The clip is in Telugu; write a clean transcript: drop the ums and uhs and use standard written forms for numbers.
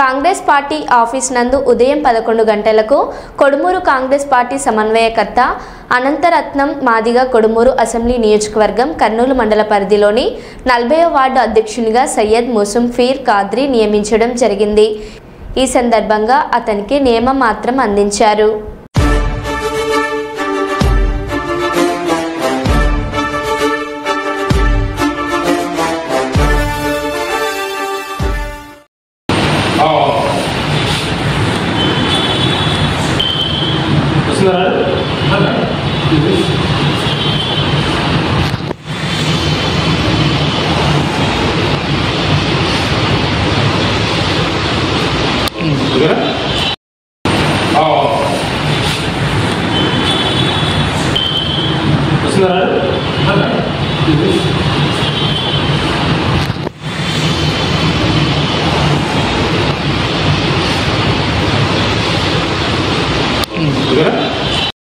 కాంగ్రెస్ పార్టీ ఆఫీస్ నందు ఉదయం 11 గంటలకు కొడుమూరు కాంగ్రెస్ పార్టీ సమన్వయకర్త అనంతరత్నం మాదిగ కొడుమూరు అసెంబ్లీ నియోజకవర్గం కర్నూలు మండల పరిధిలోని 40వ వార్డు అధ్యక్షునిగా సయ్యద్ ముసంఫీర్ ఖాద్రీ నియమించడం జరిగింది. ఈ సందర్భంగా అతనికి నియమ మాత్రం అందించారు. Good.